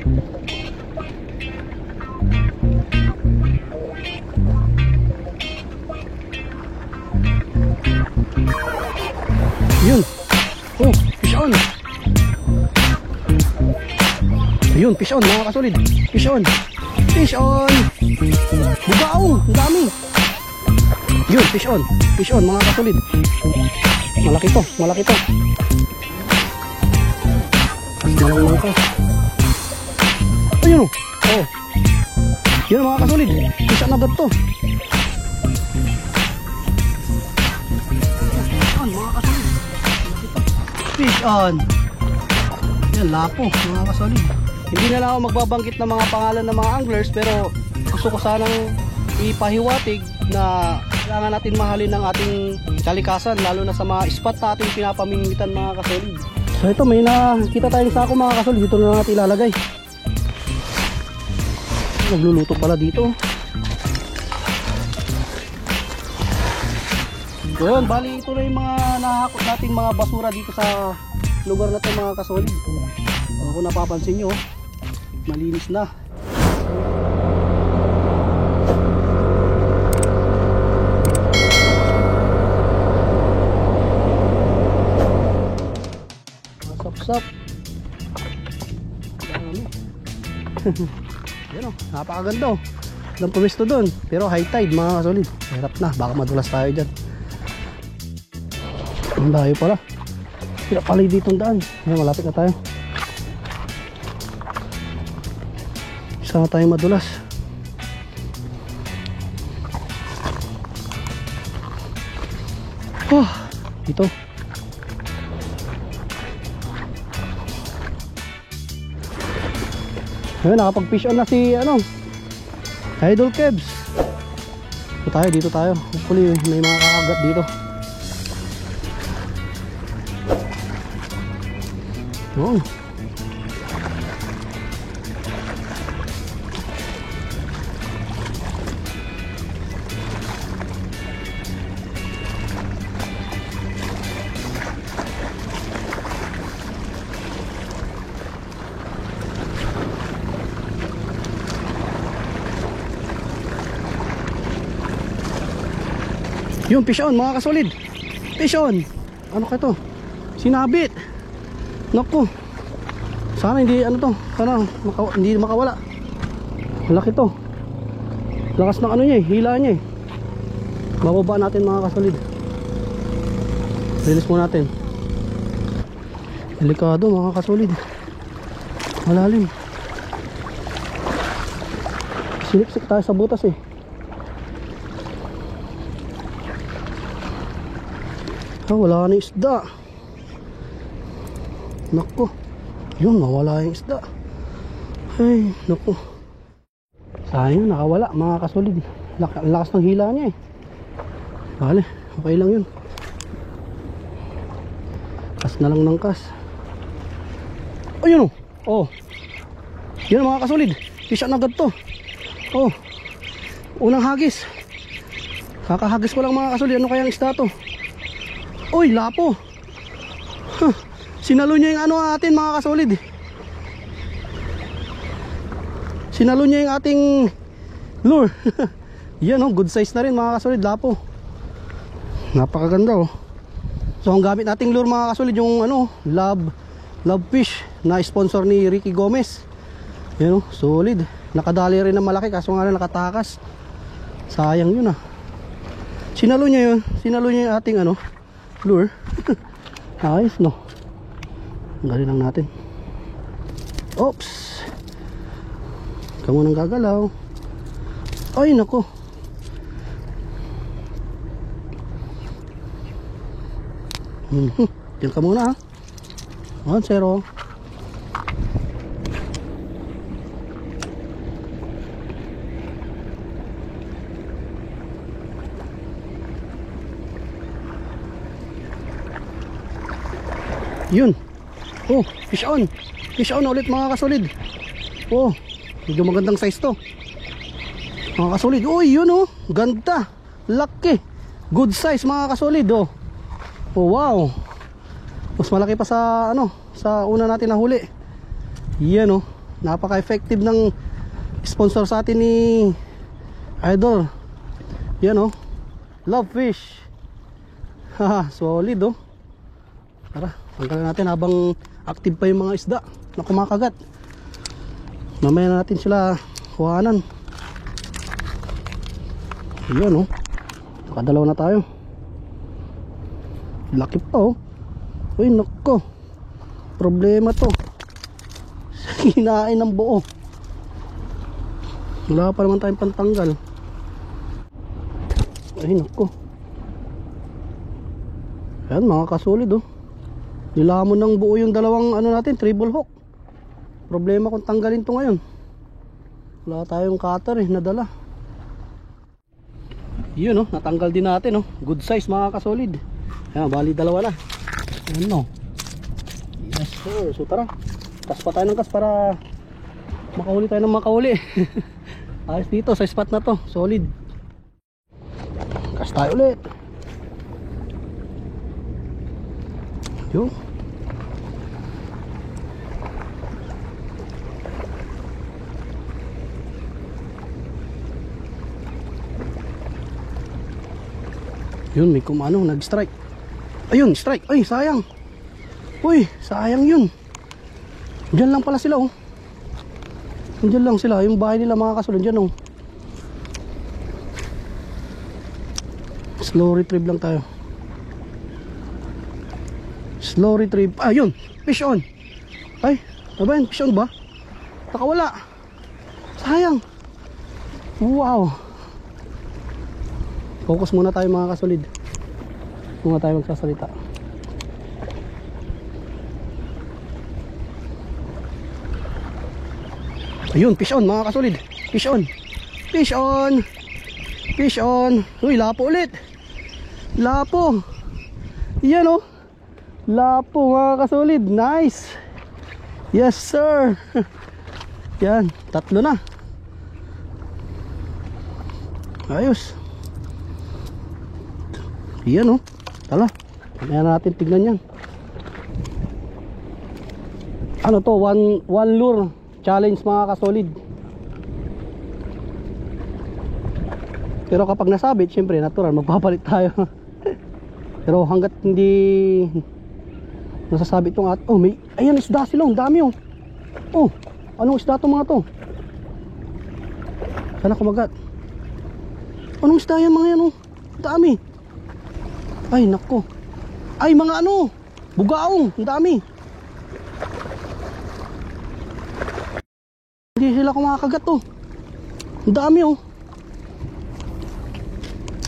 Yun. Oh, fish on. Ayun, fish on mga kasolid. Fish on. Fish on. Bugao, ang dami. Yun, fish on. Fish on mga kasolid. Malaki to, malaki to. Malang ka. Ayun oh. Oh. Yun mga kasolid. Fish on agad to. Fish on. Yan, lapo mga kasolid. Hindi na lang ako magbabanggit ng mga pangalan ng mga anglers, pero gusto ko sanang ipahiwatig na kailangan natin mahalin ng ating kalikasan, lalo na sa mga spot na ating pinapamimitan mga kasolid. So ito, may nakita tayong sako mga kasolid. Dito na natin ilalagay. Nagluluto pala dito. Yun, bali ito na yung mga nahakot nating mga basura dito sa lugar na ito mga kasolid. Kung napapansin nyo, malinis na. Masap-sap. Yan o, napakaganda o. Ang pumisto doon, pero high tide mga kasolid. Hirap na, baka madulas tayo dyan. Ang layo pala. Hirap pala dito ang daan. Ayan, malapit na tayo. Isa na tayo madulas. Oh, dito. Ayan, nakapag-fish on na si Idol Kebs. Dito tayo. Hopefully may mga kakagat dito. Oh. Yung fish on mga kasolid. Fish on. Ano ka to? Sinabit. Naku. Sana hindi sana hindi makawala. Malaki to. Lakas ng niya, hila niya eh. Bababa natin mga kasolid. Release mo natin. Delikado mga kasolid. Malalim. Siliksik tayo sa butas eh. Wala na isda. Naku. Yun, nawala yung isda. Ay, naku. Sayang, nakawala mga kasolid. Lakas ng hila niya eh. Bale, okay lang yun. Kas na lang ng kas. Ayun oh. Oh. Yan mga kasolid. Fish on agad to. Oh. Unang hagis. Kakahagis ko lang mga kasolid. Ano kayang isda to? Uy, lapo. Huh. Sinalo niya yung atin mga kasolid. Sinalo niya yung ating lure. Yan oh, good size na rin mga kasolid, lapo. Napakaganda oh. So ang gamit nating lure mga kasolid, yung love fish na sponsor ni Ricky Gomez. Yan oh, solid. Nakadali rin na malaki, kaso nga nakatakas. Sayang yun ah. Sinalo niya yung ating lure. Ayos no. Galing lang natin. Oops. Kamu nang gagalaw. Ay nako. Diyan ka muna ha. 1-0. Yun. Oh, fish on. Fish on ulit mga kasolid. Oh, medyo magandang size to mga kasolid. Uy, yun oh, ganda. Laki. Good size mga kasolid oh. Oh wow. Mas malaki pa sa sa una natin nahuli. Yan oh. Napaka-effective ng sponsor sa atin ni Idol. Yan oh, Love Fish. Haha, solid oh. Tara, tanggalin natin habang active pa yung mga isda na kumakagat. Mamaya na natin sila kuhanan. Yan oh, nakadalawa na tayo. Laki pa oh. Uy nako, problema to. Hinain ng buo. Wala pa naman tayong pantanggal. Ay nako. Ayan mga kasolid oh. Nilamon ng buo yung dalawang ano natin, treble hook. Problema kung tanggalin to ngayon. Wala tayong cutter nadala. Yun oh, natanggal din natin oh. Good size mga kasolid. Ayan, bali dalawa na. Ano? Yes sir. So tara, kas pa tayo ng kas para makahuli tayo ng makahuli. Ayos dito sa spot na to, solid. Kas tayo ulit. Yun. Yun, may kumano, nag-strike. Ayun, strike. Ay, sayang. Uy, sayang yun. Diyan lang pala sila oh. Diyan lang sila, yung bahay nila mga kasolid dyan oh. Slow retrieve lang tayo. Slow retrieve. Ah, yun. Fish on. Ay, ano ba yun? Fish on ba? Nakawala. Sayang. Wow. Focus muna tayo mga kasolid. Muna tayo magsasalita. Ayun, fish on mga kasolid. Fish on. Fish on. Fish on. Uy, lapo ulit. Lapo. Yan oh. Lapo mga kasolid. Nice. Yes sir. Yan, tatlo na. Ayos. Yan oh. Tala, kaya natin tignan yan. Ano to, one lure challenge mga kasolid. Pero kapag nasabit, syempre natural, magpapalit tayo. Pero hanggat hindi nasasabit yung oh may, ayan isda sila, ang dami oh. Oh, anong isda to mga to? Sana kumagat. Anong isda yan mga yan oh? Dami. Ay nako. Ay mga ano, bugaong, ang dami. Hindi sila kumakagat oh. Ang dami oh.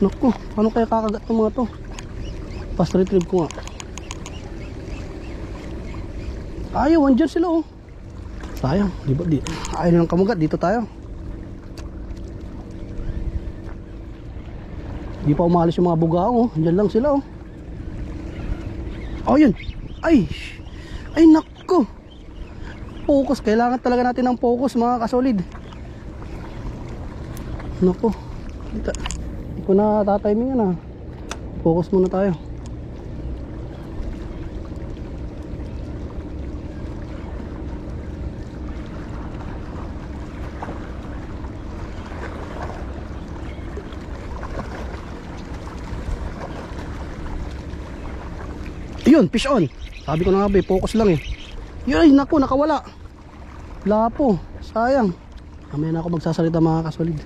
Nako, ano kaya kakagat ng mga to? Fast retrieve ko nga. Ayaw, andyan sila oh. Sayang, di ba? Ayaw nilang kamugat, dito tayo. Di pa umalis yung mga bugaong oh. Andyan lang sila oh. Oh yun. Ay, ay nako. Focus, kailangan talaga natin ng focus mga kasolid. Nako. Hindi ko na tatimingan ah. Focus muna tayo. Yun, fish on. Sabi ko na nga ba, focus lang eh. Yun, ay naku, nakawala. Lapo, sayang. Mamaya na ako magsasalita mga kasolid.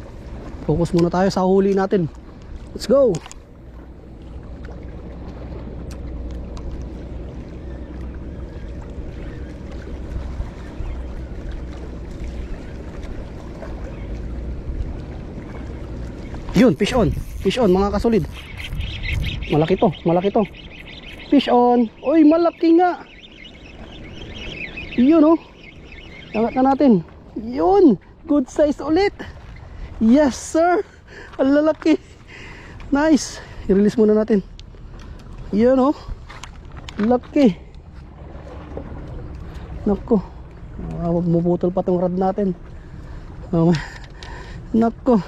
Focus muna tayo sa huli natin. Let's go. Yun, fish on. Fish on mga kasolid. Malaki to, malaki to. Fish on. Uy, malaki nga. Yun oh. Angat na natin. Yun, good size ulit. Yes sir. Ang lalaki. Nice. I-release muna natin. Yun oh. Laki. Nako. Muputol pa tong rod natin. Nako.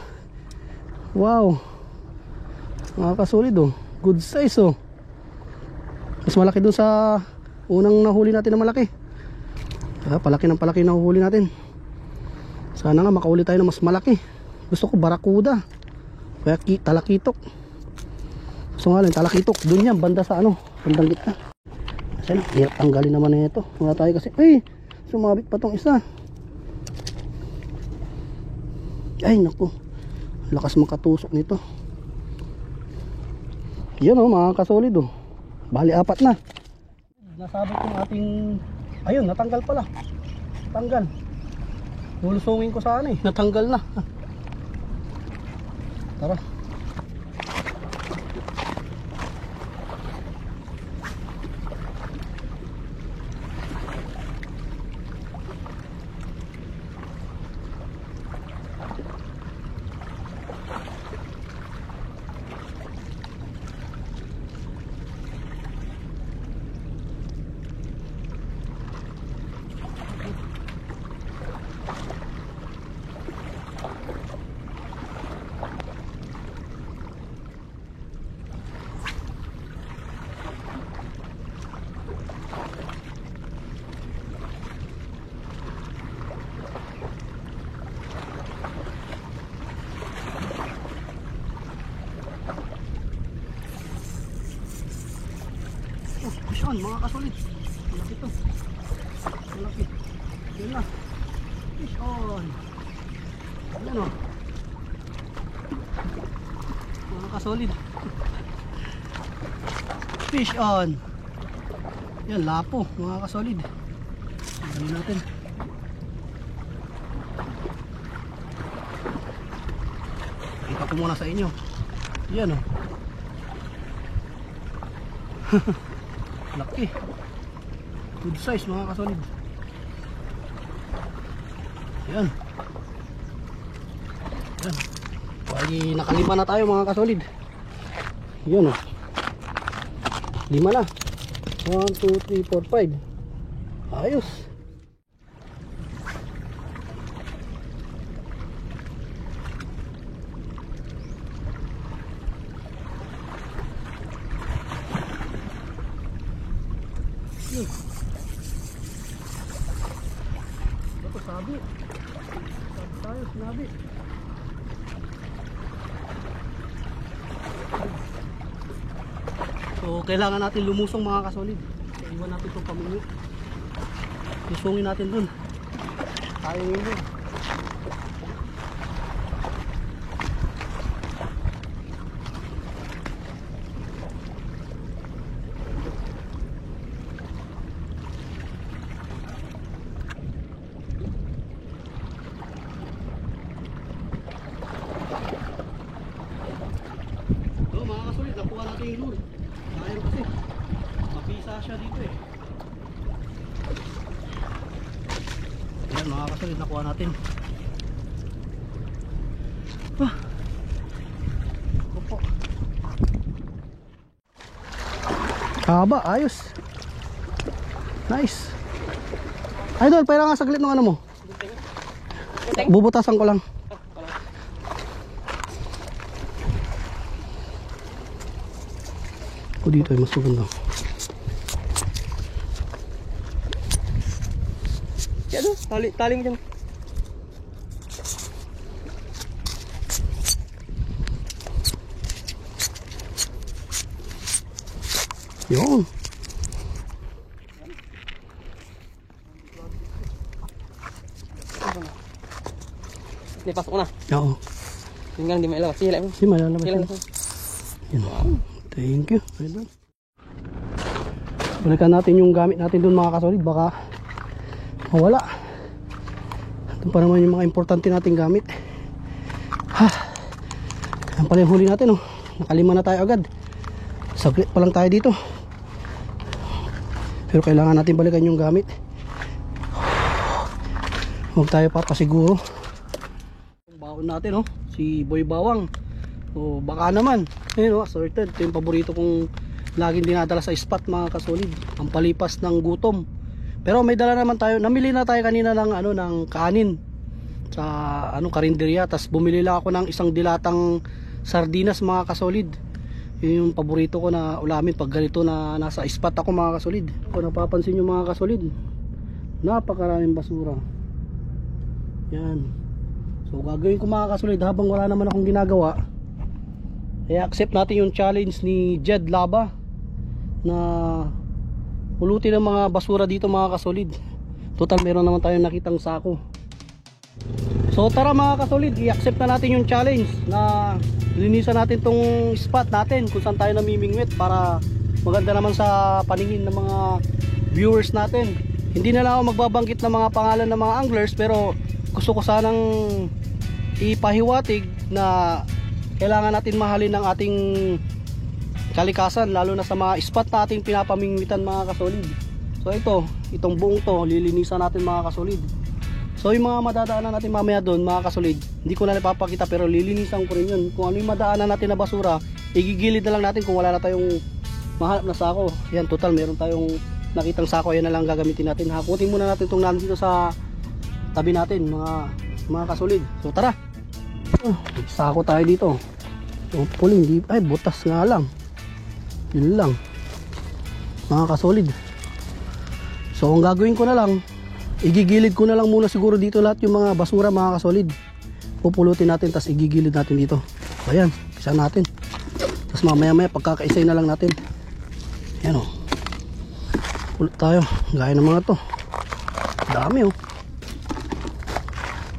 Wow. Nakakasolid oh. Good size oh. Mas malaki dun sa unang nahuli natin na malaki. Palaki ng palaki na huli natin. Sana nga makauli tayo ng mas malaki. Gusto ko barakuda. Kaya talakitok. Gusto nga lang talakitok. Doon yan, banda sa ano, bandang gitna. Kasi hirap tanggalin naman na ito. Wala tayo kasi, ay, sumabit pa tong isa. Ay naku, lakas makatusok nito. Yan o mga kasolid o. Bali 4 na. Nasabit yung ating, ayun natanggal pala. Natanggal. Lulusungin ko sana eh, natanggal na. Tara. Yan mga kasolid, malaki to, malaki, yan na, fish on, yan o, mga kasolid, fish on, yan lapo mga kasolid, tanggalin natin, kita ko muna sa inyo, yan o, laki, good size mga kasolid. Yan. Yan. Bali nakalima na tayo mga kasolid. Yan o. 5 na. 1, 2, 3, 4, 5. Ayos. Ito sabi tayo, sinabi. So kailangan natin lumusong mga kasolid. Iwan natin itong pamunyo. Lusungin natin dun. Tayo yun. Nakuha natin yung lure. Sayang kasi mapisa siya dito eh. Ayan mga kasolid, nakuha natin. Opo. Haba, ayos. Nice. Idol, pera nga saglit ng ano mo. Bubutasan ko lang. Dito ay mas maganda. Yan o, tali mo dyan. Yun. Ini pasok ko na. Oo. Tingnan hindi mailaw. Sila mo. Hindi malalabas. Sila Yan. mo. Yan. Thank you. Balikan natin yung gamit natin doon mga kasolid. Baka mawala. Ito pa naman yung mga importante nating gamit. Yan pala yung huli natin. Oh. Nakalima na tayo agad. Saglit pa lang tayo dito. Pero kailangan natin balikan yung gamit. Huwag tayo papasiguro. Baon natin, oh. Si Boy Bawang. O baka naman. Ayun, oh, sorted. Ito yung paborito kong laging dinadala sa spot mga kasolid. Ang palipas ng gutom. Pero may dala naman tayo. Namili na tayo kanina ng ano, ng kanin sa ano, karinderya. Tapos bumili lang ako ng isang dilatang sardinas mga kasolid. Yun yung paborito ko na ulamin pag ganito na nasa spot ako mga kasolid. Kung napapansin nyo mga kasolid, napakaraming basura. Yan. So gagawin ko mga kasolid habang wala naman akong ginagawa, accept natin yung challenge ni Jed Laba na pulutin ang mga basura dito mga kasolid. Total meron naman tayong nakitang sako. So tara mga kasolid, i-accept na natin yung challenge na linisan natin tong spot natin kung saan tayo namimingwit para maganda naman sa paningin ng mga viewers natin. Hindi na lang ako magbabanggit ng mga pangalan ng mga anglers, pero gusto ko sanang ipahiwatig na kailangan natin mahalin ng ating kalikasan, lalo na sa mga spot na ating pinapamingwitan mga kasolid. So itong buong to lilinisan natin mga kasolid. So yung mga madadaanan natin mamaya doon mga kasolid, hindi ko na napapakita pero lilinisan ko rin yun. Kung ano yung madaanan natin na basura, igigilid na lang natin kung wala na tayong mahanap na sako. Yan, total meron tayong nakitang sako, yan na lang gagamitin natin. Hakutin muna natin itong nandito sa tabi natin mga kasolid. So tara, sako tayo dito. Puling, ay butas nga lang. Yun lang mga kasolid. So ang gagawin ko na lang, igigilid ko na lang muna siguro dito lahat yung mga basura mga kasolid. Pupulutin natin tapos igigilid natin dito. Ayan, isa natin. Tapos mamaya pagkakaisay na lang natin. Ayan o, pulot tayo gaya ng mga to, dami o.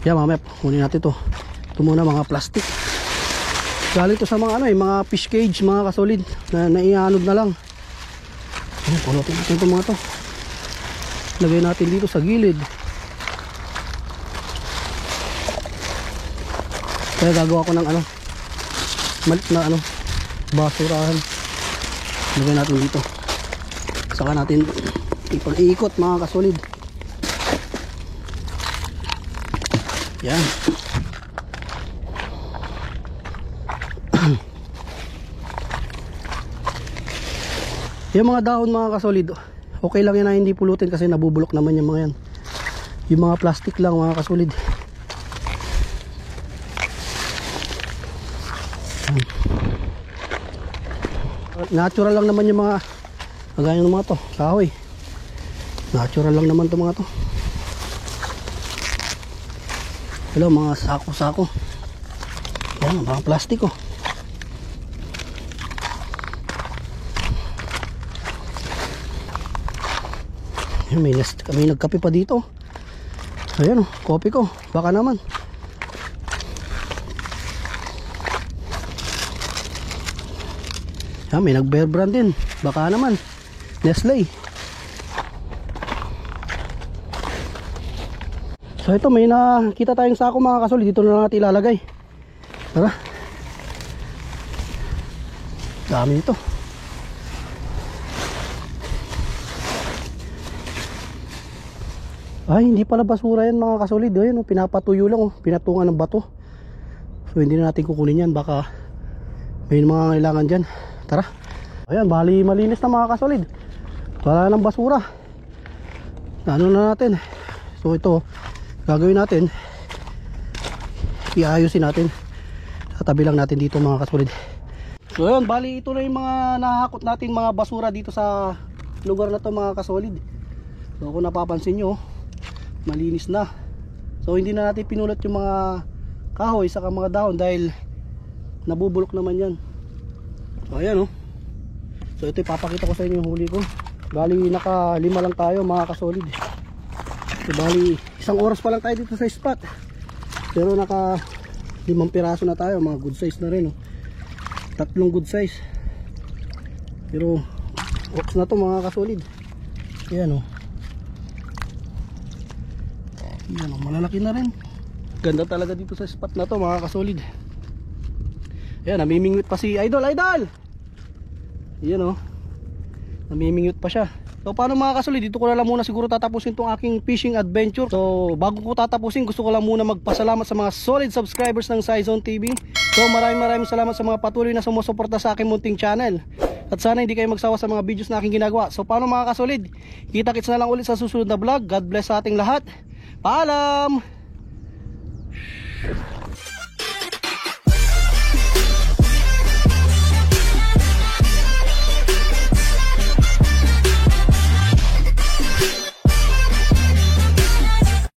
Yan, mamaya kunin natin to. Ito muna mga plastic, galing to sa mga mga fish cage mga kasolid na naianod na lang. Ayan, pulutin natin ito mga to, lagay natin dito sa gilid. Kaya gagawa ko ng malit na basurahan, lagay natin dito, saka natin ipag-iikot mga kasolid. Yan. Yung mga dahon mga kasolid, okay lang yan na hindi pulutin kasi nabubulok naman yung mga yan. Yung mga plastic lang mga kasolid. Natural lang naman yung mga kagaya ng mga to, kahoy. Natural lang naman to mga to. Hello, mga sako-sako. Yan, mga plastic oh. Yan, may nagkape pa dito. Ayan oh, kopi ko. Baka naman. Yan, may nag-Bear Brand din. Baka naman. Nestle. So ito, may nakita tayong sako mga kasolid. Dito na lang natin ilalagay. Tara. Dami ito. Ay, hindi pala basura yan mga kasolid. Ayan, pinapatuyo lang, pinatungan ng bato. So hindi na natin kukunin yan. Baka may mga kailangan dyan. Tara. Ayan, bali malinis na mga kasolid. Wala nang basura. Ano na natin. So ito, gagawin natin, iayusin natin. Tatabi lang natin dito mga kasolid. So ayan, bali ito na yung mga nahakot natin mga basura dito sa lugar na to mga kasolid. So kung napapansin nyo, malinis na. So hindi na natin pinulot yung mga kahoy saka mga dahon dahil nabubulok naman yan. So ayan oh. So ito ipapakita ko sa inyo yung huli ko. Bali naka 5 lang tayo mga kasolid. So bali 1 oras pa lang tayo dito sa spot, pero naka 5 piraso na tayo. Mga good size na rin oh. 3 good size. Pero ox na to mga kasolid. Ayan oh. Yan, malalaki na rin. Ganda talaga dito sa spot na to mga kasolid. Ayan, namimingwit pa si Idol. Yan o, namimingwit pa siya. So paano mga kasolid, dito ko na lang muna siguro tatapusin tong aking fishing adventure. So bago ko tatapusin, gusto ko lang muna magpasalamat sa mga solid subscribers ng Cyzone TV. So maraming salamat sa mga patuloy na sumusuporta sa aking munting channel. At sana hindi kayo magsawa sa mga videos na aking ginagawa. So paano mga kasolid, kita-kits na lang ulit sa susunod na vlog. God bless sa ating lahat. Paalam!